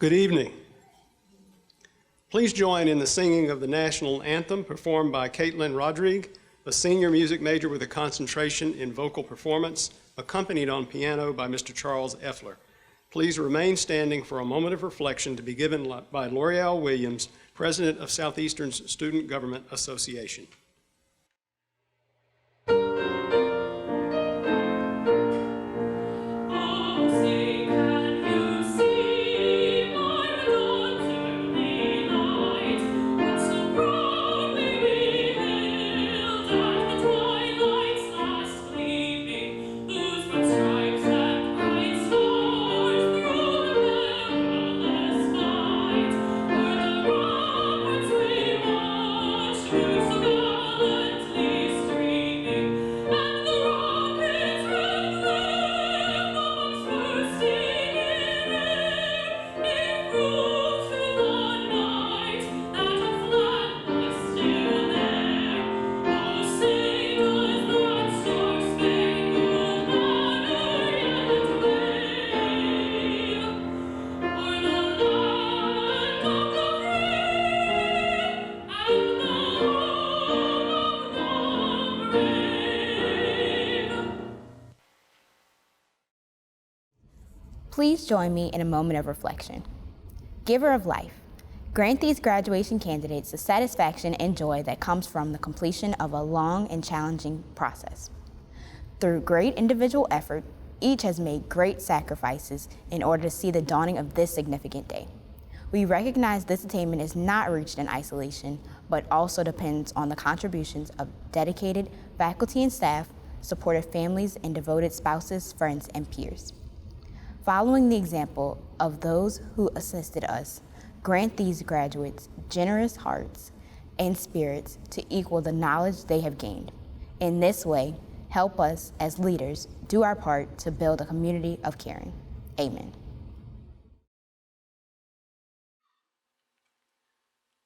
Good evening. Please join in the singing of the national anthem performed by Caitlin Rodrigue, a senior music major with a concentration in vocal performance, accompanied on piano by Mr. Charles Effler. Please remain standing for a moment of reflection to be given by L'Oreal Williams, President of Southeastern's Student Government Association. Please join me in a moment of reflection. Giver of life, grant these graduation candidates the satisfaction and joy that comes from the completion of a long and challenging process. Through great individual effort, each has made great sacrifices in order to see the dawning of this significant day. We recognize this attainment is not reached in isolation, but also depends on the contributions of dedicated faculty and staff, supportive families, and devoted spouses, friends, and peers. Following the example of those who assisted us, grant these graduates generous hearts and spirits to equal the knowledge they have gained. In this way, help us as leaders do our part to build a community of caring. Amen.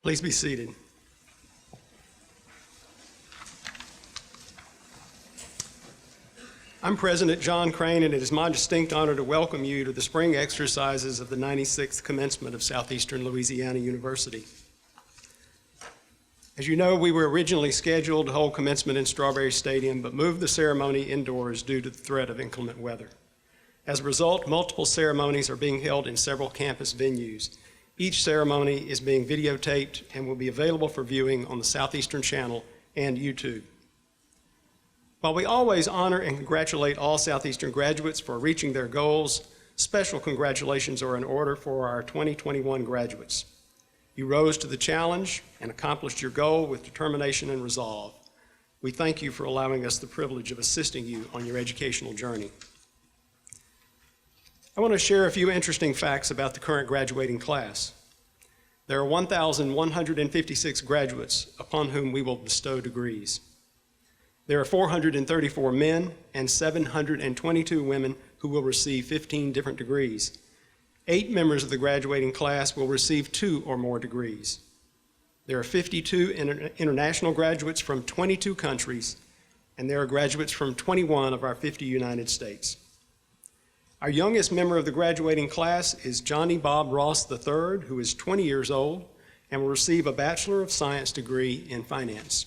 Please be seated. I'm President John Crane, and it is my distinct honor to welcome you to the spring exercises of the 96th Commencement of Southeastern Louisiana University. As you know, we were originally scheduled to hold commencement in Strawberry Stadium, but moved the ceremony indoors due to the threat of inclement weather. As a result, multiple ceremonies are being held in several campus venues. Each ceremony is being videotaped and will be available for viewing on the Southeastern Channel and YouTube. While we always honor and congratulate all Southeastern graduates for reaching their goals, special congratulations are in order for our 2021 graduates. You rose to the challenge and accomplished your goal with determination and resolve. We thank you for allowing us the privilege of assisting you on your educational journey. I want to share a few interesting facts about the current graduating class. There are 1,156 graduates upon whom we will bestow degrees. There are 434 men and 722 women who will receive 15 different degrees. 8 members of the graduating class will receive 2 or more degrees. There are 52 international graduates from 22 countries, and there are graduates from 21 of our 50 United States. Our youngest member of the graduating class is Johnny Bob Ross III, who is 20 years old and will receive a Bachelor of Science degree in finance.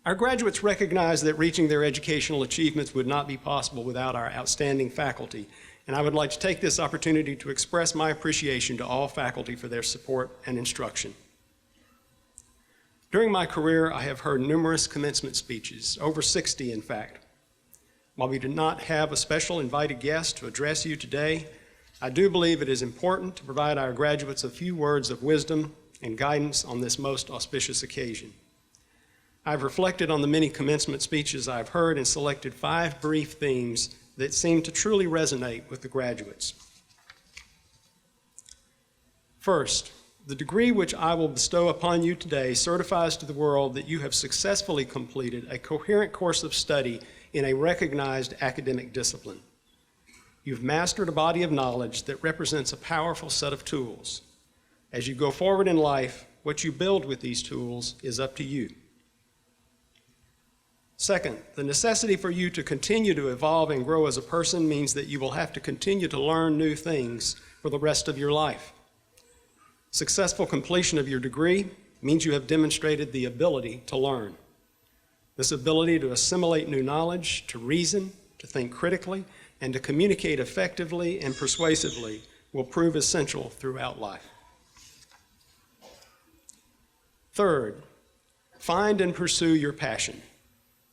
Our graduates recognize that reaching their educational achievements would not be possible without our outstanding faculty, and I would like to take this opportunity to express my appreciation to all faculty for their support and instruction. During my career, I have heard numerous commencement speeches, over 60 in fact. While we did not have a special invited guest to address you today, I do believe it is important to provide our graduates a few words of wisdom and guidance on this most auspicious occasion. I've reflected on the many commencement speeches I've heard and selected 5 brief themes that seem to truly resonate with the graduates. First, the degree which I will bestow upon you today certifies to the world that you have successfully completed a coherent course of study in a recognized academic discipline. You've mastered a body of knowledge that represents a powerful set of tools. As you go forward in life, what you build with these tools is up to you. Second, the necessity for you to continue to evolve and grow as a person means that you will have to continue to learn new things for the rest of your life. Successful completion of your degree means you have demonstrated the ability to learn. This ability to assimilate new knowledge, to reason, to think critically, and to communicate effectively and persuasively will prove essential throughout life. Third, find and pursue your passion.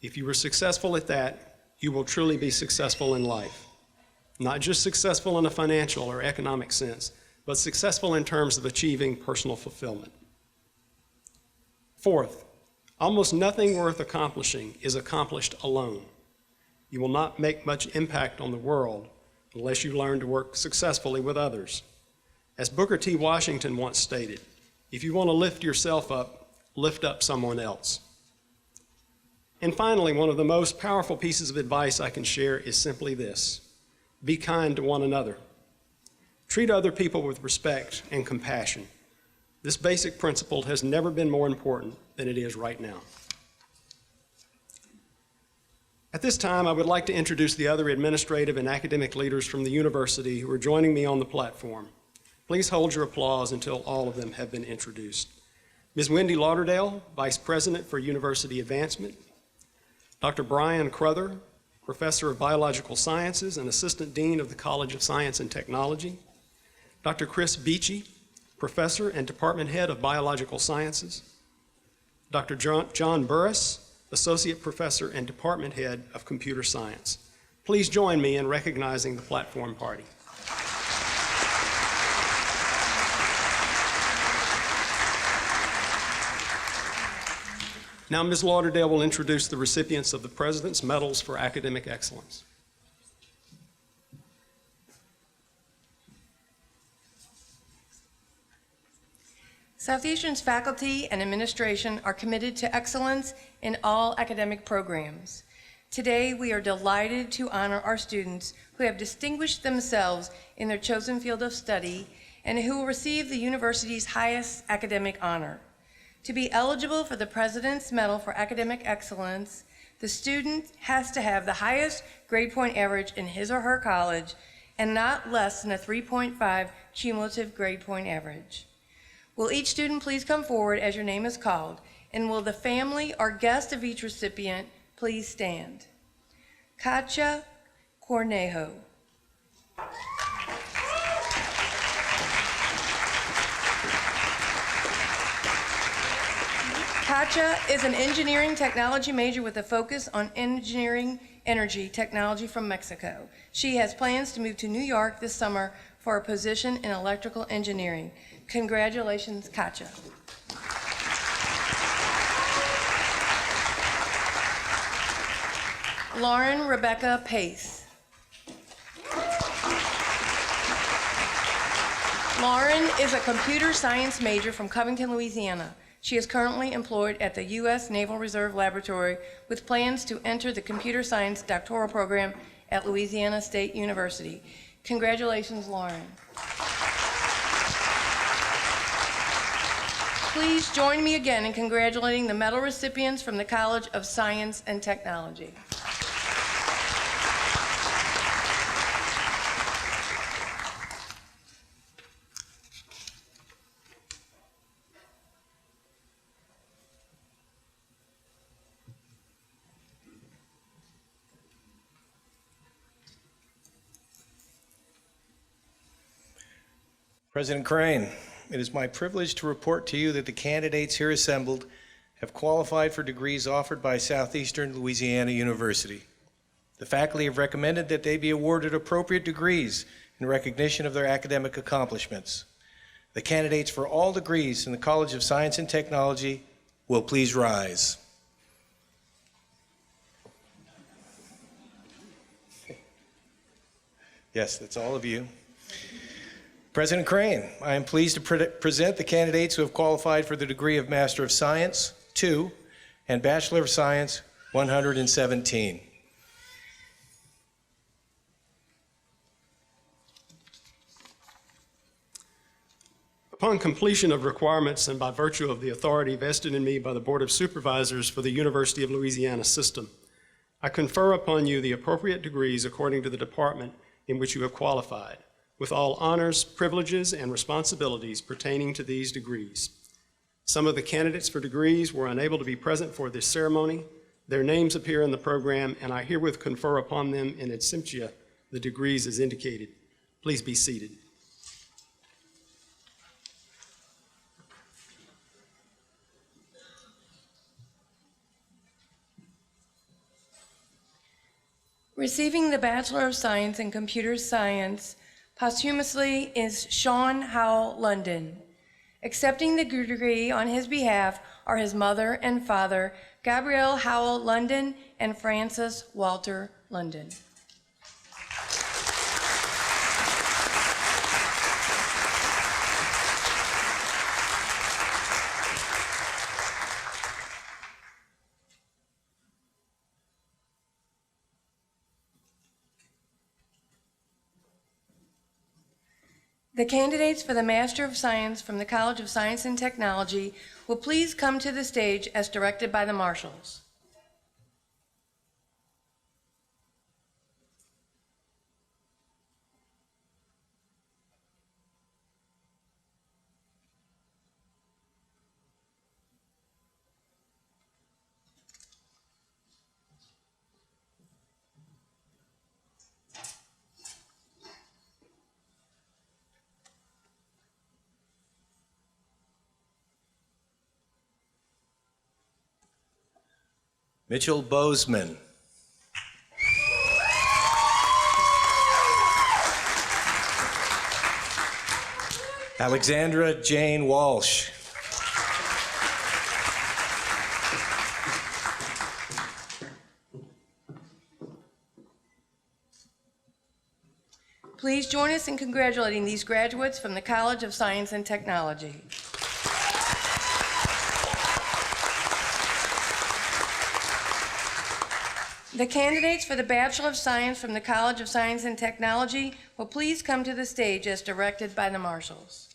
If you are successful at that, you will truly be successful in life. Not just successful in a financial or economic sense, but successful in terms of achieving personal fulfillment. Fourth, almost nothing worth accomplishing is accomplished alone. You will not make much impact on the world unless you learn to work successfully with others. As Booker T. Washington once stated, if you want to lift yourself up, lift up someone else. And finally, one of the most powerful pieces of advice I can share is simply this: be kind to one another. Treat other people with respect and compassion. This basic principle has never been more important than it is right now. At this time, I would like to introduce the other administrative and academic leaders from the university who are joining me on the platform. Please hold your applause until all of them have been introduced. Ms. Wendy Lauderdale, Vice President for University Advancement. Dr. Brian Crother, Professor of Biological Sciences and Assistant Dean of the College of Science and Technology. Dr. Chris Beachy, Professor and Department Head of Biological Sciences. Dr. John Burris, Associate Professor and Department Head of Computer Science. Please join me in recognizing the platform party. Now, Ms. Lauderdale will introduce the recipients of the President's Medals for Academic Excellence. Southeastern's faculty and administration are committed to excellence in all academic programs. Today, we are delighted to honor our students who have distinguished themselves in their chosen field of study and who will receive the university's highest academic honor. To be eligible for the President's Medal for Academic Excellence, the student has to have the highest grade point average in his or her college and not less than a 3.5 cumulative grade point average. Will each student please come forward as your name is called, and will the family or guest of each recipient please stand? Katja Cornejo. Katja is an engineering technology major with a focus on engineering energy technology from Mexico. She has plans to move to New York this summer for a position in electrical engineering. Congratulations, Katja. Lauren Rebecca Pace. Lauren is a computer science major from Covington, Louisiana. She is currently employed at the U.S. Naval Reserve Laboratory with plans to enter the computer science doctoral program at Louisiana State University. Congratulations, Lauren. Please join me again in congratulating the medal recipients from the College of Science and Technology. President Crane, it is my privilege to report to you that the candidates here assembled have qualified for degrees offered by Southeastern Louisiana University. The faculty have recommended that they be awarded appropriate degrees in recognition of their academic accomplishments. The candidates for all degrees in the College of Science and Technology will please rise. Yes, that's all of you. President Crane, I am pleased to present the candidates who have qualified for the degree of Master of Science, 2, and Bachelor of Science, 117. Upon completion of requirements and by virtue of the authority vested in me by the Board of Supervisors for the University of Louisiana system, I confer upon you the appropriate degrees according to the department in which you have qualified, with all honors, privileges, and responsibilities pertaining to these degrees. Some of the candidates for degrees were unable to be present for this ceremony. Their names appear in the program, and I herewith confer upon them in absentia the degrees as indicated. Please be seated. Receiving the Bachelor of Science in Computer Science posthumously is Sean Howell London. Accepting the degree on his behalf are his mother and father, Gabrielle Howell London and Francis Walter London. The candidates for the Master of Science from the College of Science and Technology will please come to the stage as directed by the marshals. Mitchell Bozeman. Alexandra Jane Walsh. Please join us in congratulating these graduates from the College of Science and Technology. The candidates for the Bachelor of Science from the College of Science and Technology will please come to the stage as directed by the marshals.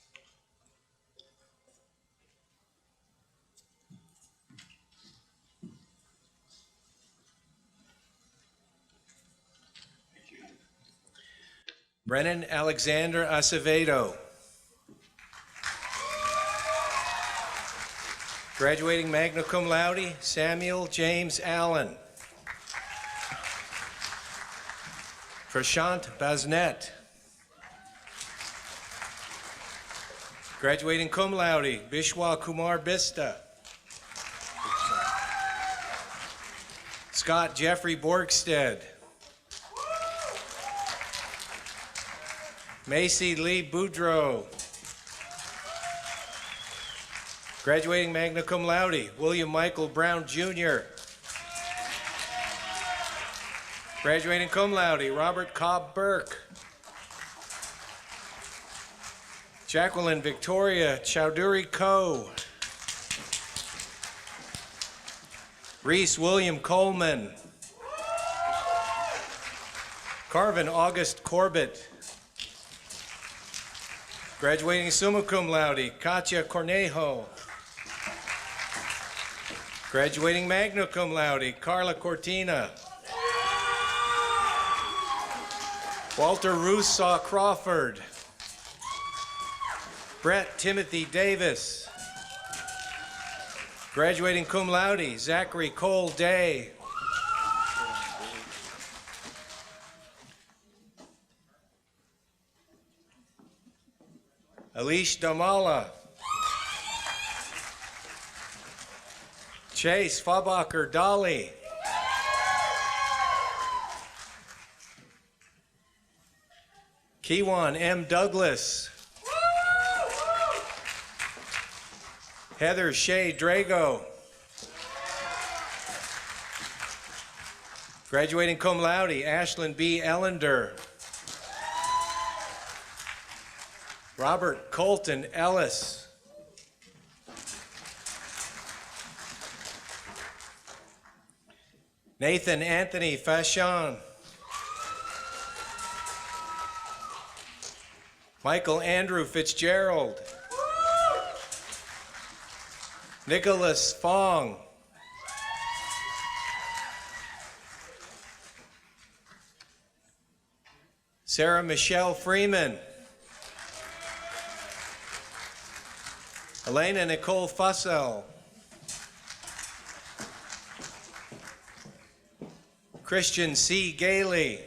Brennan Alexander Acevedo. Graduating magna cum laude, Samuel James Allen. Prashant Basnet. Graduating cum laude, Bishwa Kumar Bista. Scott Jeffrey Borgstead. Macy Lee Boudreau. Graduating magna cum laude, William Michael Brown Jr. Graduating cum laude, Robert Cobb Burke. Jacqueline Victoria Chowdhury Coe. Reese William Coleman. Carvin August Corbett. Graduating summa cum laude, Katya Cornejo. Graduating magna cum laude, Carla Cortina. Walter Rousseau Crawford. Brett Timothy Davis. Graduating cum laude, Zachary Cole Day. Alish Damala. Chase Fabacher Dolly. Kiwan M. Douglas. Heather Shea Drago. Graduating cum laude, Ashlyn B. Ellender. Robert Colton Ellis. Nathan Anthony Fashion. Michael Andrew Fitzgerald. Nicholas Fong. Sarah Michelle Freeman. Elena Nicole Fussell. Christian C. Gailey.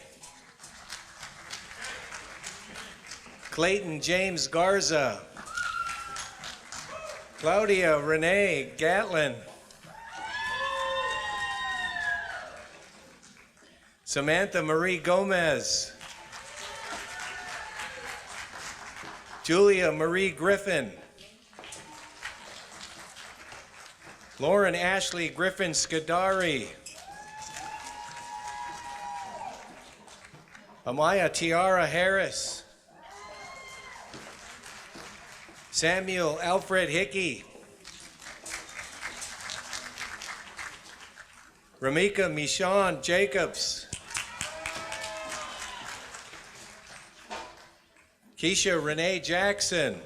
Clayton James Garza. Claudia Renee Gatlin. Samantha Marie Gomez. Julia Marie Griffin. Lauren Ashley Griffin Scudari. Amaya Tiara Harris. Samuel Alfred Hickey. Ramika Michon Jacobs. Keisha Renee Jackson.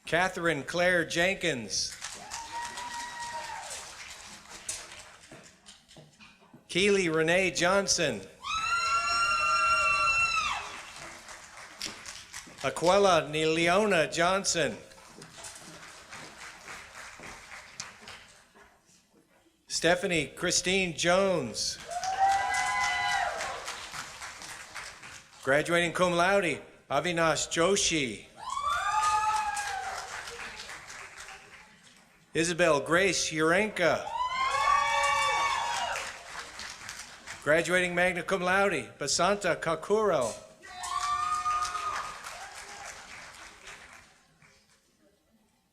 Catherine Claire Jenkins. Keely Renee Johnson. Aquella Neleona Johnson. Stephanie Christine Jones. Graduating cum laude, Avinash Joshi. Isabel Grace Urenka. Graduating magna cum laude, Basanta Kakuro.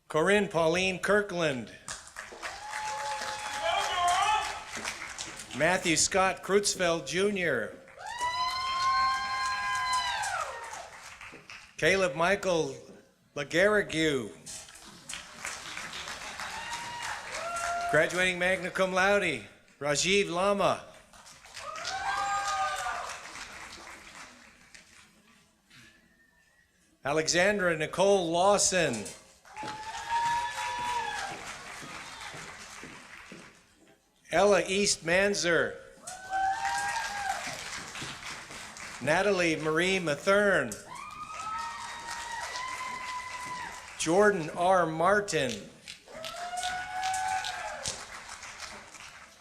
Corinne Pauline Kirkland. Matthew Scott Creutzfeld Jr. Caleb Michael Lagarrigue. Graduating magna cum laude, Rajiv Lama. Alexandra Nicole Lawson. Ella East Manzer. Natalie Marie Mathern. Jordan R. Martin.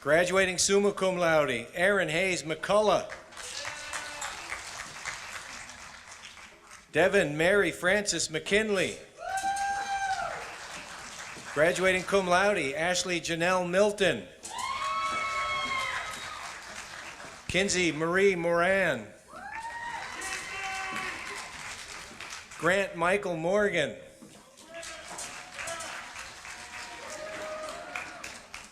Graduating summa cum laude, Aaron Hayes McCullough. Devin Mary Francis McKinley. Graduating cum laude, Ashley Janelle Milton. Kinsey Marie Moran. Grant Michael Morgan.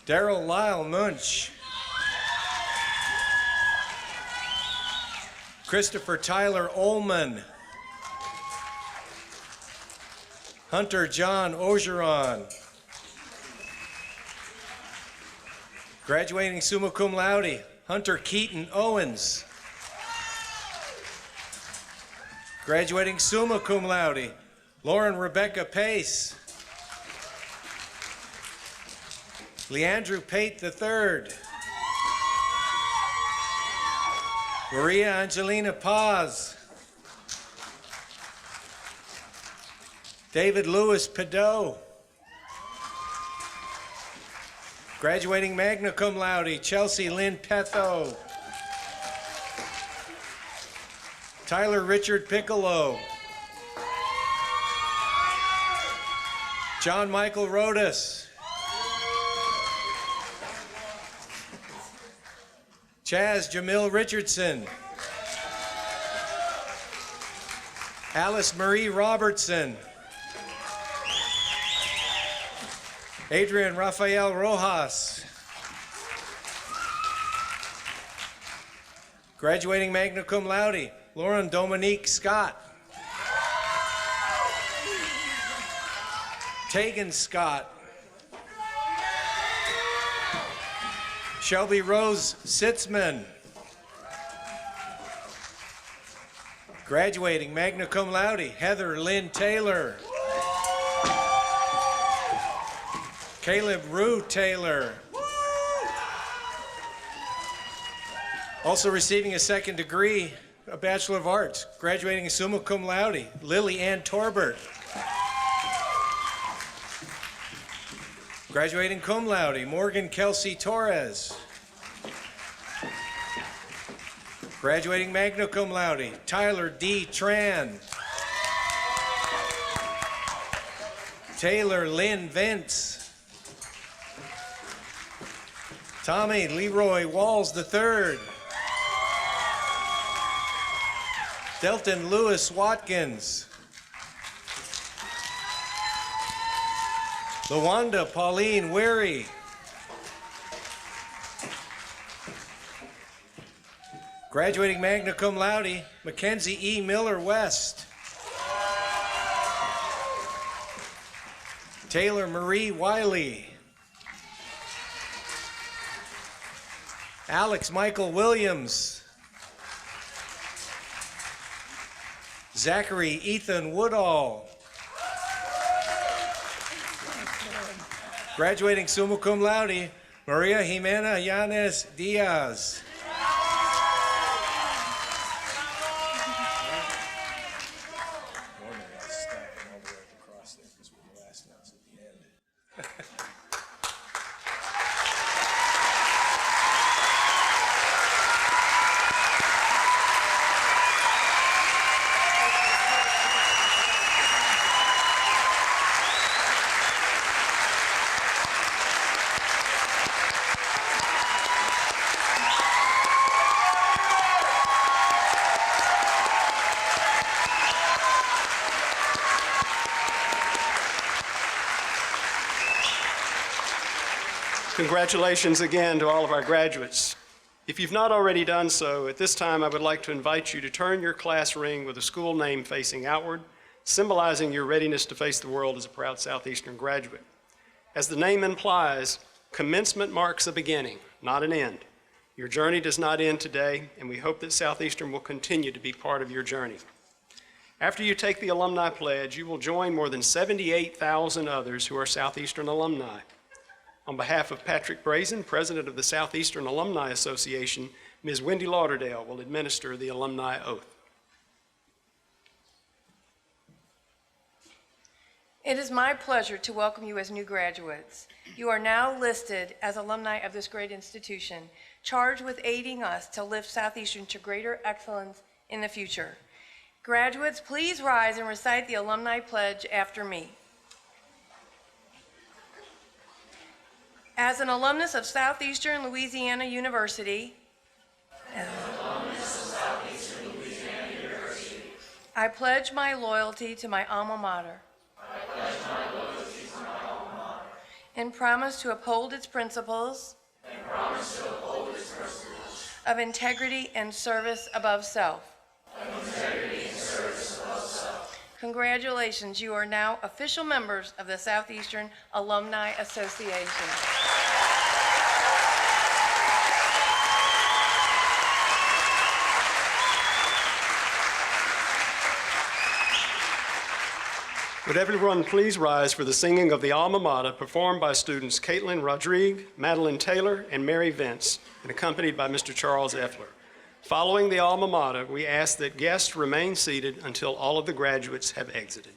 Daryl Lyle Munch. Christopher Tyler Ullman. Hunter John Ogeron. Graduating summa cum laude, Hunter Keaton Owens. Graduating summa cum laude, Lauren Rebecca Pace. Leandrew Pate III. Maria Angelina Paz. David Lewis Pedot. Graduating magna cum laude, Chelsea Lynn Petho. Tyler Richard Piccolo. John Michael Rodas. Chaz Jamil Richardson. Alice Marie Robertson. Adrian Rafael Rojas. Graduating magna cum laude, Lauren Dominique Scott. Tegan Scott. Shelby Rose Sitzman. Graduating magna cum laude, Heather Lynn Taylor. Caleb Rue Taylor. Also receiving a second degree, a Bachelor of Arts, graduating summa cum laude, Lily Ann Torbert. Graduating cum laude, Morgan Kelsey Torres. Graduating magna cum laude, Tyler D. Tran. Taylor Lynn Vance. Tommy Leroy Walls III. Delton Lewis Watkins. LaWanda Pauline Weary. Graduating magna cum laude, Mackenzie E. Miller West. Taylor Marie Wiley. Alex Michael Williams. Zachary Ethan Woodall. Graduating summa cum laude, Maria Jimena Yanes Diaz. Normally I'll stop and all the way across there because we're the last ones at the end. Congratulations again to all of our graduates. If you've not already done so, at this time I would like to invite you to turn your class ring with a school name facing outward, symbolizing your readiness to face the world as a proud Southeastern graduate. As the name implies, commencement marks a beginning, not an end. Your journey does not end today, and we hope that Southeastern will continue to be part of your journey. After you take the Alumni Pledge, you will join more than 78,000 others who are Southeastern alumni. On behalf of Patrick Brazen, President of the Southeastern Alumni Association, Ms. Wendy Lauderdale will administer the alumni oath. It is my pleasure to welcome you as new graduates. You are now listed as alumni of this great institution, charged with aiding us to lift Southeastern to greater excellence in the future. Graduates, please rise and recite the Alumni Pledge after me. As an alumnus of Southeastern Louisiana University, I pledge my loyalty to my alma mater. And promise to uphold its principles of integrity and service above self. Congratulations, you are now official members of the Southeastern Alumni Association. Would everyone please rise for the singing of the Alma Mater performed by students Caitlin Rodrigue, Madeline Taylor, and Mary Vince, and accompanied by Mr. Charles Effler. Following the Alma Mater, we ask that guests remain seated until all of the graduates have exited.